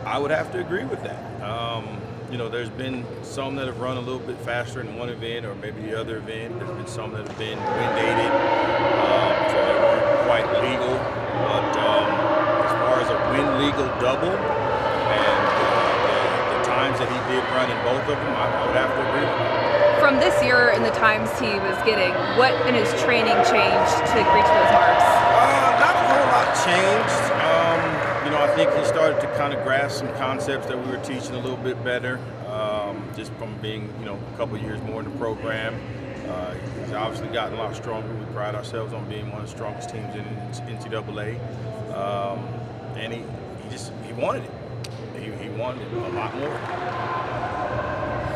I would have to agree with that. There's been some that have run a little bit faster in one event or maybe the other event. There's been some that have been wind-aided, so they weren't quite legal. But as far as a wind legal double and the times that he did run in both of them, I would have to agree with that. From this year and the times he was getting, what in his training changed to reach those marks? Not a whole lot changed. I think he started to kind of grasp some concepts that we were teaching a little bit better, just from being, a couple of years more in the program. He's obviously gotten a lot stronger. We pride ourselves on being one of the strongest teams in NCAA. And he wanted it. He wanted it a lot more.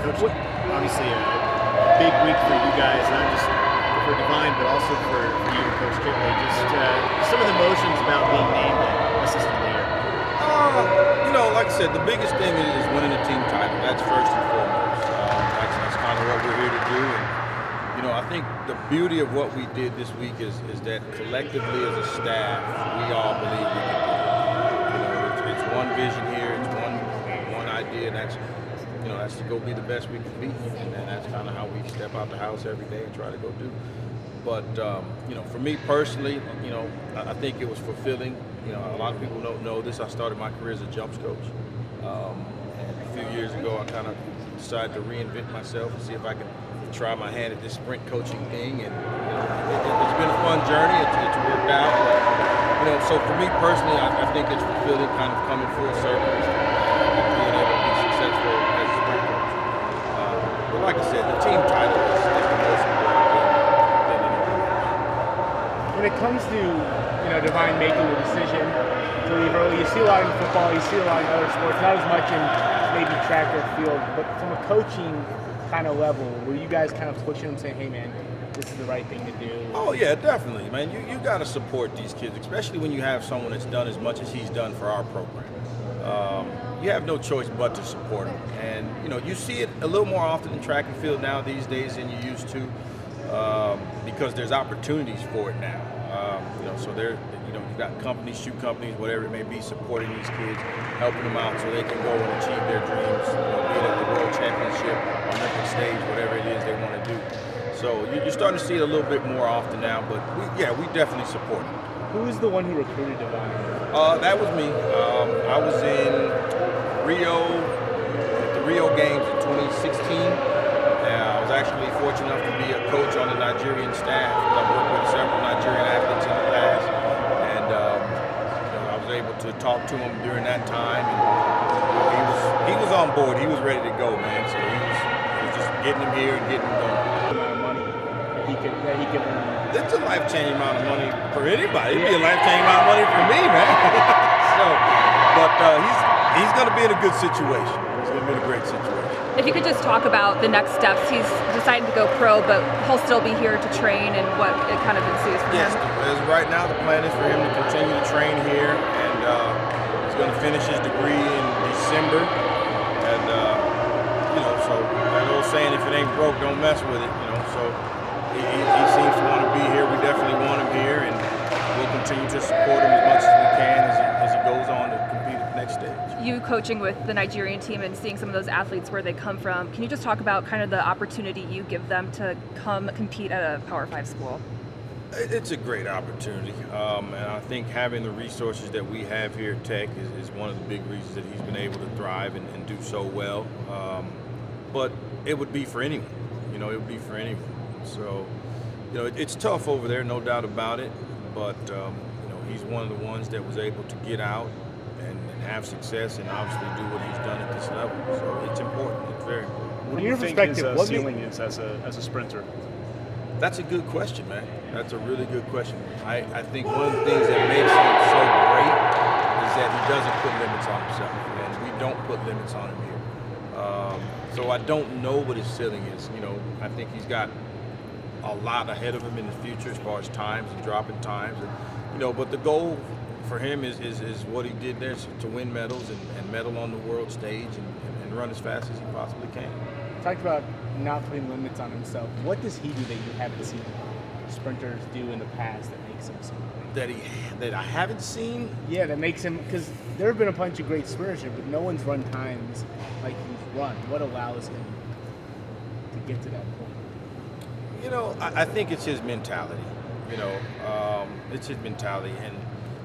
Coach, obviously a big week for you guys, not just for Divine, but also for you, Coach Kitley. Just some of the emotions about being named assistant of the year. Like I said, the biggest thing is winning a team title. That's first and foremost. That's kind of what we're here to do. And, I think the beauty of what we did this week is that collectively as a staff, we all believe we can do it. It's one vision here. It's one idea, and that's to go be the best we can be. And that's kind of how we step out the house every day and try to go do. But, for me personally, I think it was fulfilling. A lot of people don't know this. I started my career as a jumps coach. And a few years ago, I kind of decided to reinvent myself and see if I could try my hand at this sprint coaching thing. And, it's been a fun journey. It's worked out. But, so for me personally, I think it's fulfilling, kind of coming full circle, and being able to be successful as a sprint coach. But like I said, the team title is the most important thing than anything else. When it comes to Divine making the decision to leave early, you see a lot in football, you see a lot in other sports, not as much in maybe track or field, but from a coaching kind of level, were you guys kind of pushing them, saying, hey man, this is the right thing to do? Oh yeah, definitely, man. You got to support these kids, especially when you have someone that's done as much as he's done for our program. You have no choice but to support them, and you see it a little more often in track and field now these days than you used to, because there's opportunities for it now. So you've got companies, shoe companies, whatever it may be, supporting these kids, helping them out so they can go and achieve their dreams, be it at the World Championship, Olympic stage, whatever it is they want to do. So you're starting to see it a little bit more often now, but we definitely support it. Who was the one who recruited Divine? That was me. I was in Rio, at the Rio Games in 2016. I was actually fortunate enough to be a coach on the Nigerian staff. I've worked with several Nigerian athletes in the past, and I was able to talk to him during that time. And he was on board. He was ready to go, man. So he was just getting him here and getting him going. The amount of money that he could earn. That's a life-changing amount of money for anybody. It'd be a life-changing amount of money for me, man. He's going to be in a good situation. He's going to be in a great situation. If you could just talk about the next steps. He's decided to go pro, but he'll still be here to train, and what it kind of ensues from Yes, him. as right now the plan is for him to continue to train here, and he's going to finish his degree in December. And so that old saying, if it ain't broke, don't mess with it. So he seems to want to be here. We definitely want him here, and we'll continue to support him as much as we can as he goes on to compete at the next stage. You coaching with the Nigerian team and seeing some of those athletes where they come from, can you just talk about kind of the opportunity you give them to come compete at a Power 5 school? It's a great opportunity, and I think having the resources that we have here at Tech is one of the big reasons that he's been able to thrive and do so well. But it would be for anyone, it would be for anyone. So, it's tough over there, no doubt about it, but he's one of the ones that was able to get out and have success and obviously do what he's done at this level. So it's important. It's very important. What do you think his ceiling is as a sprinter? That's a good question, man. That's a really good question. I think one of the things that makes him so great is that he doesn't put limits on himself, and we don't put limits on him here. So I don't know what his ceiling is. I think he's got a lot ahead of him in the future as far as times and dropping times. And, but the goal for him is what he did there, to win medals and medal on the world stage and run as fast as he possibly can. Talked about not putting limits on himself. What does he do that you haven't seen? sprinters do in the past that makes him so great? that I haven't seen. Yeah, that makes him, because there have been a bunch of great sprinters, but no one's run times like he's run. What allows him to get to that point? You know, I think it's his mentality. You know, it's his mentality, and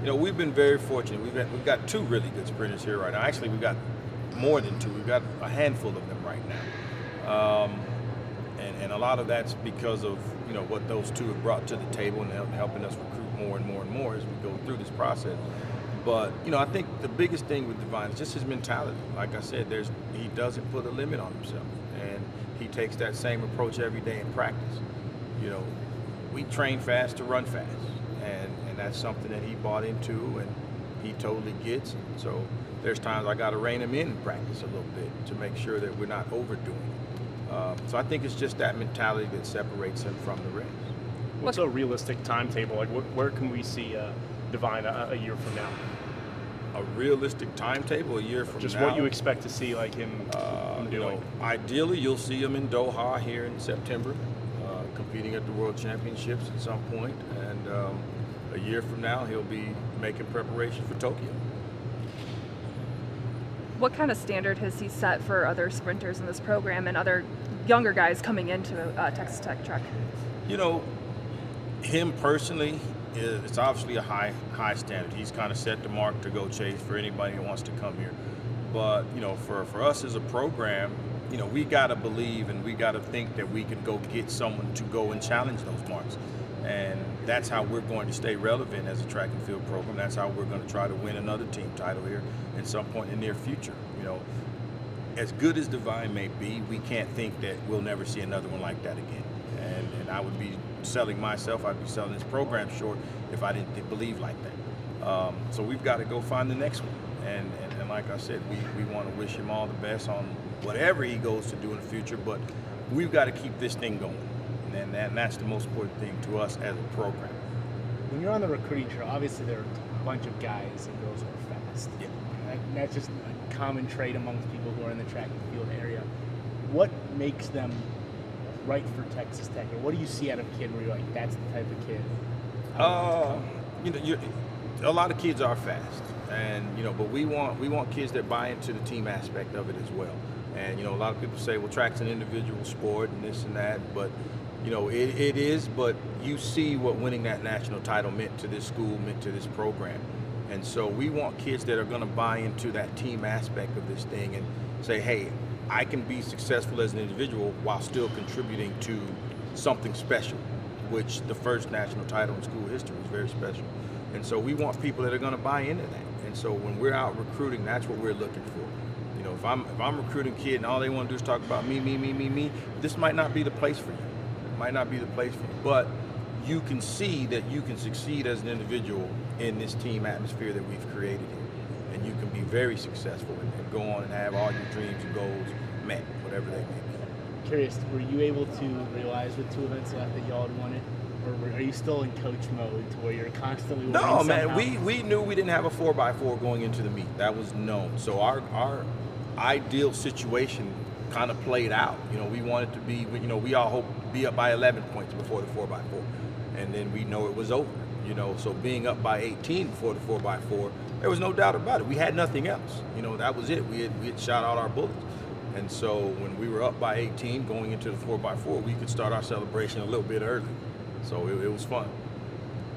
you know, we've been very fortunate. We've got two really good sprinters here right now. Actually, we've got more than two. We've got a handful of them right now, and a lot of that's because of, you know, what those two have brought to the table and helping us recruit more and more and more as we go through this process. But you know, I think the biggest thing with Divine is just his mentality. Like I said, he doesn't put a limit on himself, and he takes that same approach every day in practice. You know, we train fast to run fast, and that's something that he bought into and he totally gets. And so there's times I got to rein him in practice a little bit to make sure that we're not overdoing it. So I think it's just that mentality that separates him from the rest. What's a realistic timetable? Like, where can we see Divine a year from now? A realistic timetable a year from Just now? what you expect to see, like him You doing. know, ideally, you'll see him in Doha here in September, competing at the World Championships at some point, and a year from now, he'll be making preparation for Tokyo. What kind of standard has he set for other sprinters in this program and other younger guys coming into Texas Tech Track? You know, him personally, it's obviously a high standard. He's kind of set the mark to go chase for anybody who wants to come here. But, you know, for us as a program, you know, we got to believe and we got to think that we can go get someone to go and challenge those marks. And that's how we're going to stay relevant as a track and field program. That's how we're going to try to win another team title here at some point in the near future. You know, as good as Divine may be, we can't think that we'll never see another one like that again. And I would be selling myself, I'd be selling this program short if I didn't believe like that. So we've got to go find the next one. And like I said, we want to wish him all the best on whatever he goes to do in the future, but we've got to keep this thing going. And that's the most important thing to us as a program. When you're on the recruiting trail, obviously there are a bunch of guys and girls who are fast. Yeah. That's just a common trait amongst people who are in the track and field area. What makes them right for Texas Tech? Or what do you see out of a kid where you're like, that's the type of kid? You know, a lot of kids are fast, and you know, but we want kids that buy into the team aspect of it as well. And you know, a lot of people say, well, track's an individual sport and this and that, but you know, it is. But you see what winning that national title meant to this school, meant to this program, and so we want kids that are going to buy into that team aspect of this thing and say, hey, I can be successful as an individual while still contributing to something special, which the first national title in school history is very special. And so we want people that are going to buy into that. And so when we're out recruiting, that's what we're looking for. You know, if I'm recruiting a kid and all they want to do is talk about me, this might not be the place for you. It might not be the place for you. But you can see that you can succeed as an individual in this team atmosphere that we've created here. And you can be very successful and go on and have all your dreams and goals met, whatever they may be. Curious, were you able to realize with 2 events left that y'all had won it? Or are you still in coach mode to where you're constantly winning No, man, somehow? we knew we didn't have a 4x4 going into the meet. That was known. So our ideal situation kind of played out. You know, we wanted to be, you know, we all hoped to be up by 11 points before the 4x4. And then we know it was over. You know, so being up by 18 before the 4x4, there was no doubt about it. We had nothing else. You know, that was it. We had shot out our bullets. And so when we were up by 18 going into the 4x4, we could start our celebration a little bit early. So it was fun.